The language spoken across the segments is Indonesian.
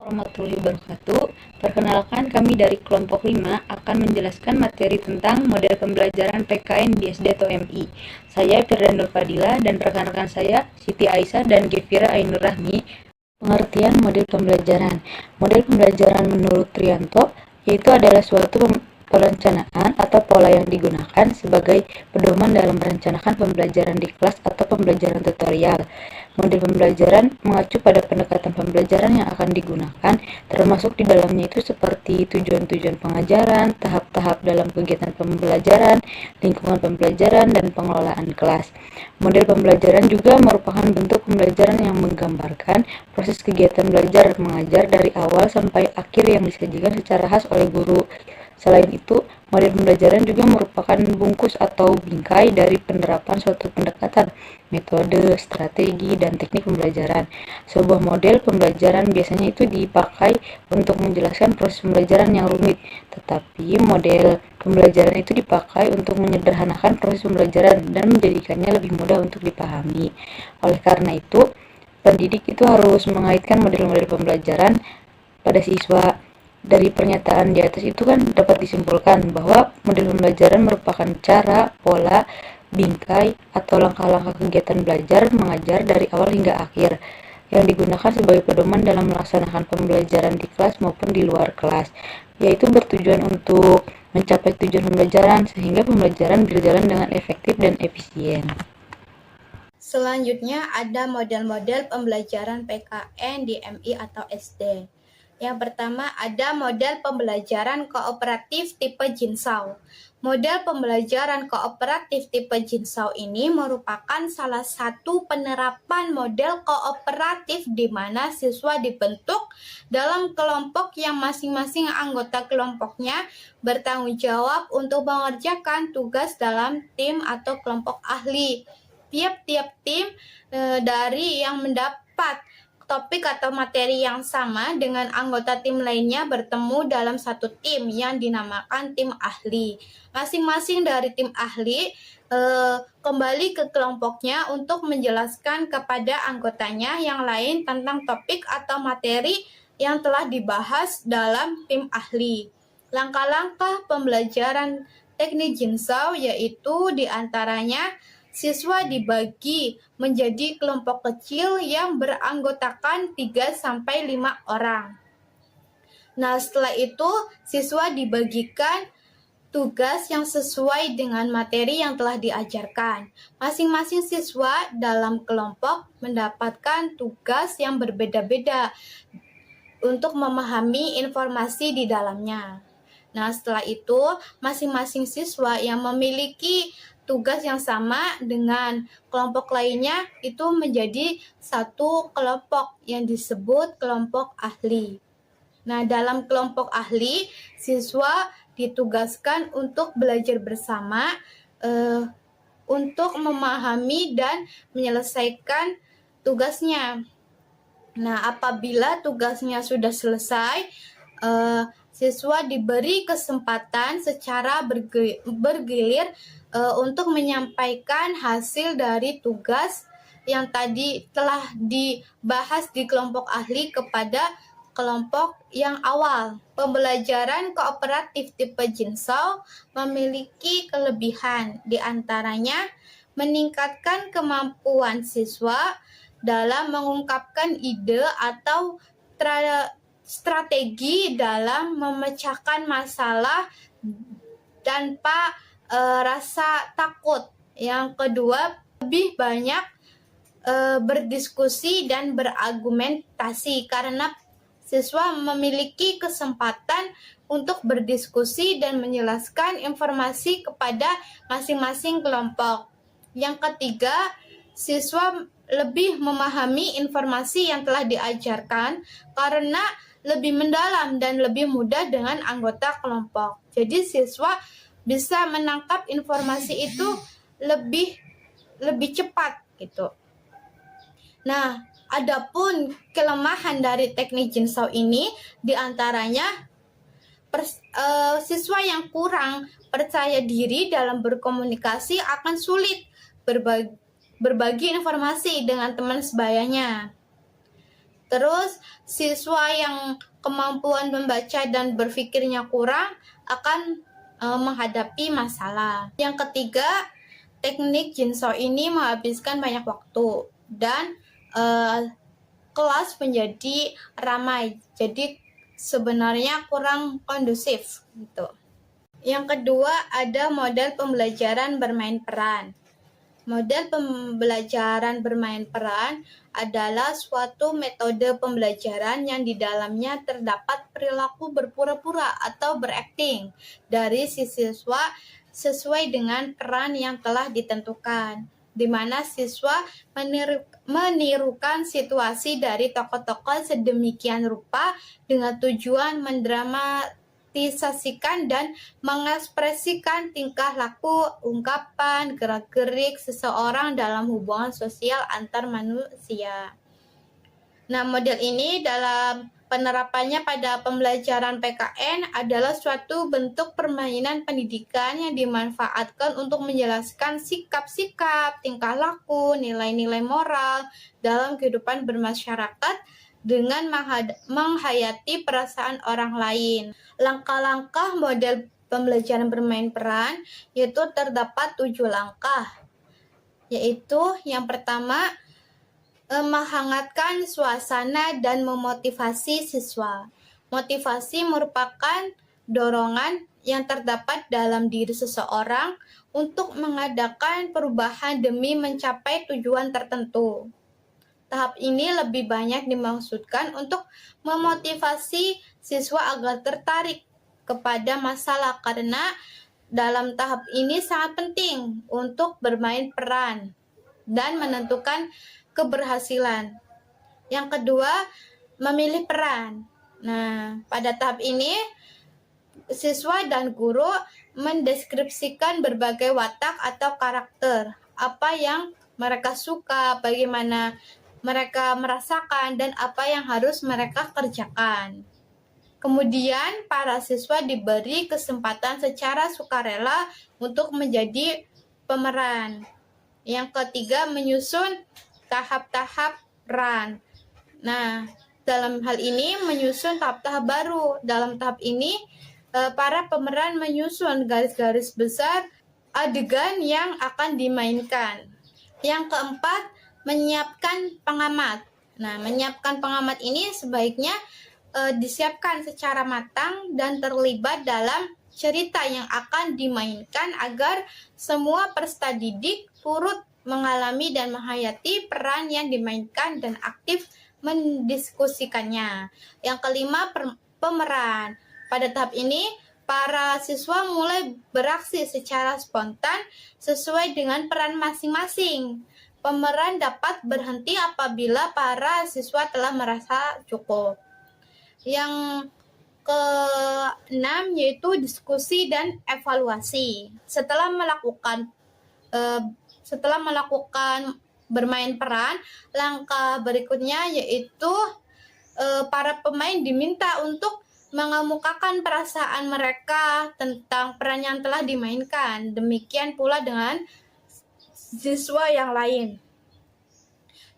Warahmatullahi wabarakatuh. Perkenalkan, kami dari kelompok 5 akan menjelaskan materi tentang model pembelajaran PKN di SD atau MI. Saya Firdan Nur Fadila dan rekan-rekan saya Siti Aisyah dan Gefira Ainur Rahmi. Pengertian model pembelajaran. Model pembelajaran menurut Trianto yaitu adalah suatu perencanaan atau pola yang digunakan sebagai pedoman dalam merencanakan pembelajaran di kelas atau pembelajaran tutorial. Model pembelajaran mengacu pada pendekatan pembelajaran yang akan digunakan, termasuk di dalamnya itu seperti tujuan-tujuan pengajaran, tahap-tahap dalam kegiatan pembelajaran, lingkungan pembelajaran, dan pengelolaan kelas. Model pembelajaran juga merupakan bentuk pembelajaran yang menggambarkan proses kegiatan belajar mengajar dari awal sampai akhir yang disajikan secara khas oleh guru. Selain itu, model pembelajaran juga merupakan bungkus atau bingkai dari penerapan suatu pendekatan, metode, strategi, dan teknik pembelajaran. Sebuah model pembelajaran biasanya itu dipakai untuk menjelaskan proses pembelajaran yang rumit, tetapi model pembelajaran itu dipakai untuk menyederhanakan proses pembelajaran dan menjadikannya lebih mudah untuk dipahami. Oleh karena itu, pendidik itu harus mengaitkan model-model pembelajaran pada siswa. Dari pernyataan di atas itu kan dapat disimpulkan bahwa model pembelajaran merupakan cara, pola, bingkai, atau langkah-langkah kegiatan belajar mengajar dari awal hingga akhir yang digunakan sebagai pedoman dalam melaksanakan pembelajaran di kelas maupun di luar kelas, yaitu bertujuan untuk mencapai tujuan pembelajaran sehingga pembelajaran berjalan dengan efektif dan efisien. Selanjutnya ada model-model pembelajaran PKN di MI atau SD. Yang pertama ada model pembelajaran kooperatif tipe Jinsau. Model pembelajaran kooperatif tipe Jinsau ini merupakan salah satu penerapan model kooperatif di mana siswa dibentuk dalam kelompok yang masing-masing anggota kelompoknya bertanggung jawab untuk mengerjakan tugas dalam tim atau kelompok ahli. Tiap-tiap tim dari yang mendapat topik atau materi yang sama dengan anggota tim lainnya bertemu dalam satu tim yang dinamakan tim ahli. Masing-masing dari tim ahli kembali ke kelompoknya untuk menjelaskan kepada anggotanya yang lain tentang topik atau materi yang telah dibahas dalam tim ahli. Langkah-langkah pembelajaran teknik Jinsau yaitu diantaranya siswa dibagi menjadi kelompok kecil yang beranggotakan 3-5 orang. Nah, setelah itu siswa dibagikan tugas yang sesuai dengan materi yang telah diajarkan. Masing-masing siswa dalam kelompok mendapatkan tugas yang berbeda-beda untuk memahami informasi di dalamnya. Nah, setelah itu masing-masing siswa yang memiliki tugas yang sama dengan kelompok lainnya itu menjadi satu kelompok yang disebut kelompok ahli. Nah, dalam kelompok ahli, siswa ditugaskan untuk belajar bersama untuk memahami dan menyelesaikan tugasnya. Nah, apabila tugasnya sudah selesai, siswa diberi kesempatan secara bergilir untuk menyampaikan hasil dari tugas yang tadi telah dibahas di kelompok ahli kepada kelompok yang awal. Pembelajaran kooperatif tipe Jinsau memiliki kelebihan, diantaranya meningkatkan kemampuan siswa dalam mengungkapkan ide atau strategi dalam memecahkan masalah tanpa rasa takut. Yang kedua, lebih banyak berdiskusi dan berargumentasi karena siswa memiliki kesempatan untuk berdiskusi dan menjelaskan informasi kepada masing-masing kelompok. Yang ketiga, siswa lebih memahami informasi yang telah diajarkan karena lebih mendalam dan lebih mudah dengan anggota kelompok. Jadi siswa bisa menangkap informasi itu lebih cepat gitu. Nah, adapun kelemahan dari teknik Jinsau ini diantaranya siswa yang kurang percaya diri dalam berkomunikasi akan sulit berbagi informasi dengan teman sebayanya. Terus siswa yang kemampuan membaca dan berpikirnya kurang akan menghadapi masalah. Yang ketiga, teknik Jigsaw ini menghabiskan banyak waktu dan kelas menjadi ramai. Jadi sebenarnya kurang kondusif gitu. Yang kedua, ada model pembelajaran bermain peran. Model pembelajaran bermain peran adalah suatu metode pembelajaran yang di dalamnya terdapat perilaku berpura-pura atau berakting dari si siswa sesuai dengan peran yang telah ditentukan, di mana siswa menirukan situasi dari tokoh-tokoh sedemikian rupa dengan tujuan mendramatisasikan dan mengekspresikan tingkah laku, ungkapan, gerak-gerik seseorang dalam hubungan sosial antar manusia. Nah, model ini dalam penerapannya pada pembelajaran PKN adalah suatu bentuk permainan pendidikan yang dimanfaatkan untuk menjelaskan sikap-sikap, tingkah laku, nilai-nilai moral dalam kehidupan bermasyarakat dengan menghayati perasaan orang lain. Langkah-langkah model pembelajaran bermain peran yaitu terdapat 7 langkah, yaitu yang pertama, menghangatkan suasana dan memotivasi siswa. Motivasi merupakan dorongan yang terdapat dalam diri seseorang untuk mengadakan perubahan demi mencapai tujuan tertentu. Tahap ini lebih banyak dimaksudkan untuk memotivasi siswa agar tertarik kepada masalah karena dalam tahap ini sangat penting untuk bermain peran dan menentukan keberhasilan. Yang kedua, memilih peran. Nah, pada tahap ini siswa dan guru mendeskripsikan berbagai watak atau karakter, apa yang mereka suka, bagaimana mereka merasakan, dan apa yang harus mereka kerjakan. Kemudian, para siswa diberi kesempatan secara sukarela untuk menjadi pemeran. Yang ketiga, menyusun tahap-tahap peran. Nah, dalam hal ini menyusun tahap-tahap baru. Dalam tahap ini, para pemeran menyusun garis-garis besar adegan yang akan dimainkan. Yang keempat, menyiapkan pengamat. Nah, menyiapkan pengamat ini sebaiknya disiapkan secara matang dan terlibat dalam cerita yang akan dimainkan agar semua peserta didik turut mengalami dan menghayati peran yang dimainkan dan aktif mendiskusikannya. Yang kelima, pemeran. Pada tahap ini, para siswa mulai beraksi secara spontan sesuai dengan peran masing-masing. Pemeran dapat berhenti apabila para siswa telah merasa cukup. Yang keenam yaitu diskusi dan evaluasi. Setelah melakukan bermain peran, langkah berikutnya yaitu para pemain diminta untuk mengemukakan perasaan mereka tentang peran yang telah dimainkan. Demikian pula dengan siswa yang lain.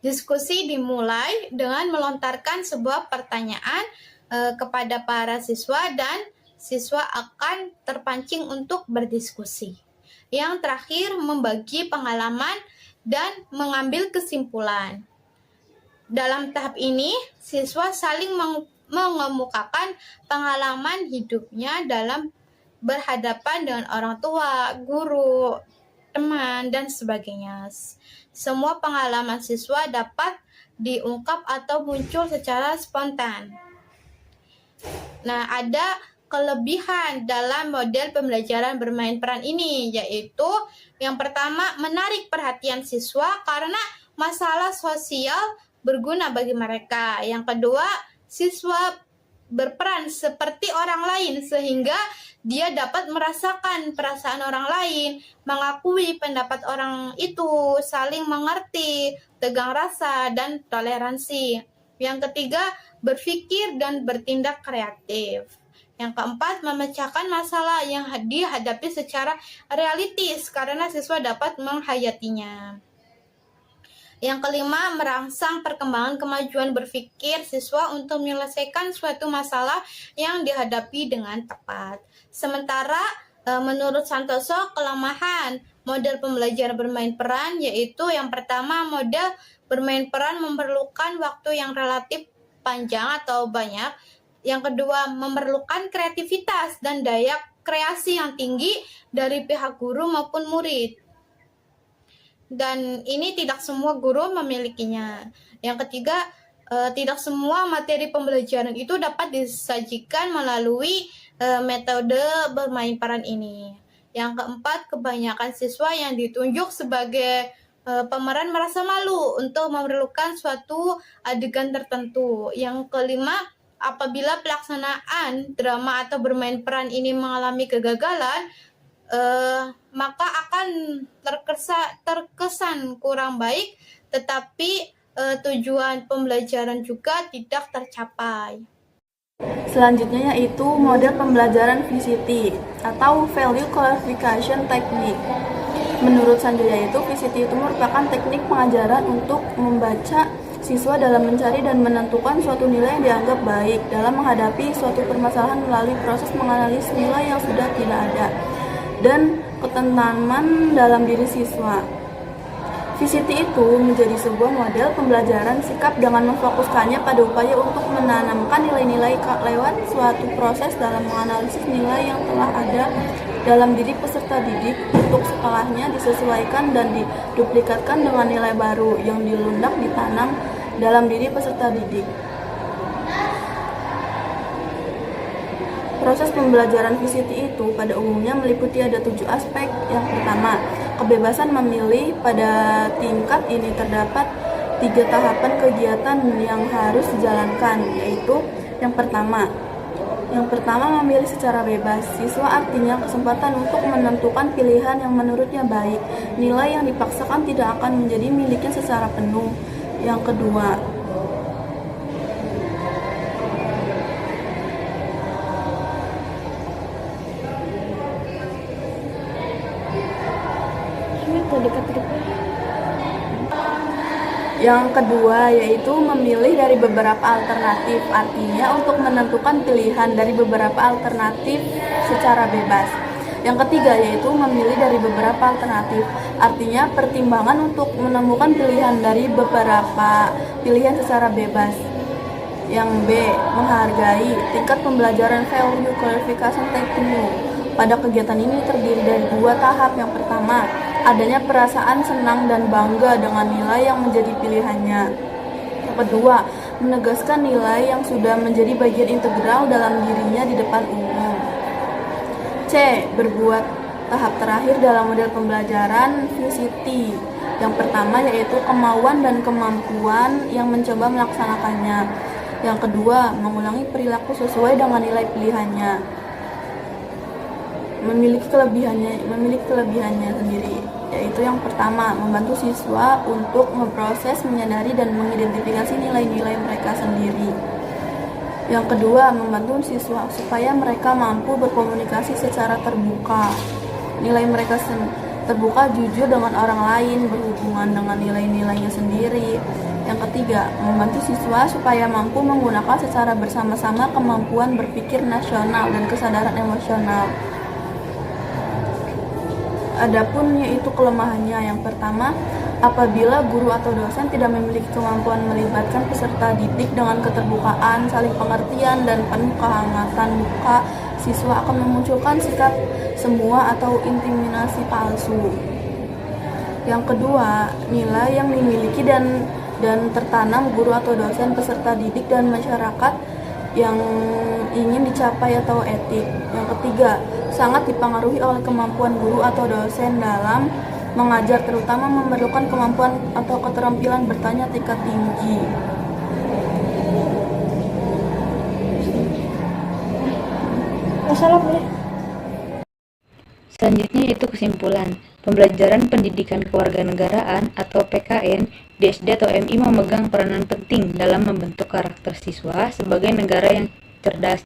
Diskusi dimulai dengan melontarkan sebuah pertanyaan kepada para siswa dan siswa akan terpancing untuk berdiskusi. Yang terakhir, membagi pengalaman dan mengambil kesimpulan. Dalam tahap ini, siswa saling mengemukakan pengalaman hidupnya dalam berhadapan dengan orang tua, guru, teman, dan sebagainya. Semua pengalaman siswa dapat diungkap atau muncul secara spontan. Nah, ada kelebihan dalam model pembelajaran bermain peran ini, yaitu yang pertama, menarik perhatian siswa karena masalah sosial berguna bagi mereka. Yang kedua, siswa berperan seperti orang lain sehingga dia dapat merasakan perasaan orang lain, mengakui pendapat orang itu, saling mengerti, tegang rasa, dan toleransi. Yang ketiga, berpikir dan bertindak kreatif. Yang keempat, memecahkan masalah yang dihadapi secara realistis karena siswa dapat menghayatinya. Yang kelima, merangsang perkembangan kemajuan berpikir siswa untuk menyelesaikan suatu masalah yang dihadapi dengan tepat. Sementara menurut Santoso, kelemahan model pembelajaran bermain peran yaitu yang pertama, model bermain peran memerlukan waktu yang relatif panjang atau banyak. Yang kedua, memerlukan kreativitas dan daya kreasi yang tinggi dari pihak guru maupun murid. Dan ini tidak semua guru memilikinya. Yang ketiga, tidak semua materi pembelajaran itu dapat disajikan melalui metode bermain peran ini. Yang keempat, kebanyakan siswa yang ditunjuk sebagai pemeran merasa malu untuk memerlukan suatu adegan tertentu. Yang kelima, apabila pelaksanaan drama atau bermain peran ini mengalami kegagalan, maka akan terkesan kurang baik, tetapi tujuan pembelajaran juga tidak tercapai. Selanjutnya yaitu model pembelajaran VCT atau Value Classification Technique. Menurut Sanjaya VCT itu merupakan teknik pengajaran untuk membaca siswa dalam mencari dan menentukan suatu nilai yang dianggap baik dalam menghadapi suatu permasalahan melalui proses menganalisis nilai yang sudah tidak ada dan ketentaman dalam diri siswa. VCT itu menjadi sebuah model pembelajaran sikap dengan memfokuskannya pada upaya untuk menanamkan nilai-nilai lewat suatu proses dalam menganalisis nilai yang telah ada dalam diri peserta didik untuk setelahnya disesuaikan dan diduplikatkan dengan nilai baru yang dilunak ditanam dalam diri peserta didik. Proses pembelajaran VCT itu pada umumnya meliputi ada 7 aspek. Yang pertama, kebebasan memilih. Pada tingkat ini terdapat 3 tahapan kegiatan yang harus dijalankan, yaitu yang pertama memilih secara bebas. Siswa artinya kesempatan untuk menentukan pilihan yang menurutnya baik. Nilai yang dipaksakan tidak akan menjadi miliknya secara penuh. Yang kedua, yaitu memilih dari beberapa alternatif, artinya untuk menentukan pilihan dari beberapa alternatif secara bebas. Yang ketiga yaitu memilih dari beberapa alternatif, artinya pertimbangan untuk menemukan pilihan dari beberapa pilihan secara bebas. Yang B, menghargai. Tingkat pembelajaran Value Classification Technique. Pada kegiatan ini terdiri dari 2 tahap. Yang pertama, adanya perasaan senang dan bangga dengan nilai yang menjadi pilihannya. Yang kedua, menegaskan nilai yang sudah menjadi bagian integral dalam dirinya di depan umum. C, berbuat. Tahap terakhir dalam model pembelajaran VCT. Yang pertama yaitu kemauan dan kemampuan yang mencoba melaksanakannya. Yang kedua, mengulangi perilaku sesuai dengan nilai pilihannya. Memiliki kelebihannya sendiri, yaitu yang pertama, membantu siswa untuk memproses, menyadari, dan mengidentifikasi nilai-nilai mereka sendiri. Yang kedua, membantu siswa supaya mereka mampu berkomunikasi secara terbuka. Nilai mereka terbuka, jujur dengan orang lain, berhubungan dengan nilai-nilainya sendiri. Yang ketiga, membantu siswa supaya mampu menggunakan secara bersama-sama kemampuan berpikir nasional dan kesadaran emosional. Adapun yaitu kelemahannya, yang pertama, apabila guru atau dosen tidak memiliki kemampuan melibatkan peserta didik dengan keterbukaan, saling pengertian, dan penuh kehangatan muka, siswa akan memunculkan sikap semua atau intimidasi palsu. Yang kedua, nilai yang dimiliki dan tertanam guru atau dosen, peserta didik, dan masyarakat yang ingin dicapai atau etik. Yang ketiga, sangat dipengaruhi oleh kemampuan guru atau dosen dalam mengajar, terutama memerlukan kemampuan atau keterampilan bertanya tingkat tinggi. Selanjutnya yaitu kesimpulan. Pembelajaran pendidikan kewarganegaraan atau PKN di SD atau MI memegang peranan penting dalam membentuk karakter siswa sebagai negara yang cerdas,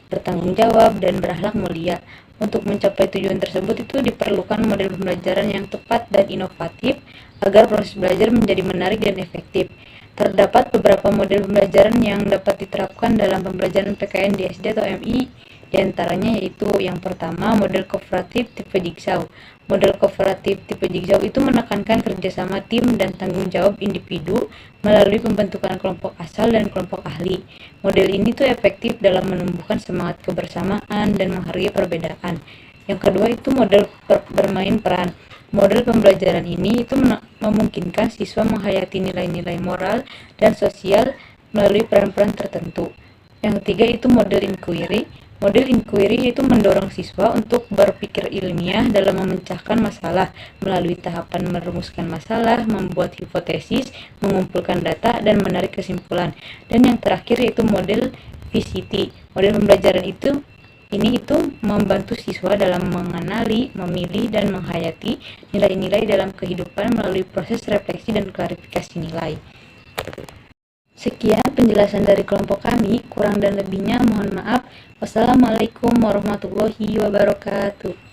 bertanggung jawab, dan berakhlak mulia. Untuk mencapai tujuan tersebut itu diperlukan model pembelajaran yang tepat dan inovatif agar proses belajar menjadi menarik dan efektif. Terdapat beberapa model pembelajaran yang dapat diterapkan dalam pembelajaran PKN di SD atau MI, diantaranya yaitu yang pertama, model kooperatif tipe Jigsaw. Model kooperatif tipe Jigsaw itu menekankan kerjasama tim dan tanggung jawab individu melalui pembentukan kelompok asal dan kelompok ahli. Model ini tuh efektif dalam menumbuhkan semangat kebersamaan dan menghargai perbedaan. Yang kedua itu model bermain peran. Model pembelajaran ini itu memungkinkan siswa menghayati nilai-nilai moral dan sosial melalui peran-peran tertentu. Yang ketiga itu model inquiry. Model inquiry itu mendorong siswa untuk berpikir ilmiah dalam memecahkan masalah melalui tahapan merumuskan masalah, membuat hipotesis, mengumpulkan data, dan menarik kesimpulan. Dan yang terakhir yaitu model VCT. Model pembelajaran ini membantu siswa dalam mengenali, memilih, dan menghayati nilai-nilai dalam kehidupan melalui proses refleksi dan klarifikasi nilai. Sekian penjelasan dari kelompok kami, kurang dan lebihnya mohon maaf. Wassalamualaikum warahmatullahi wabarakatuh.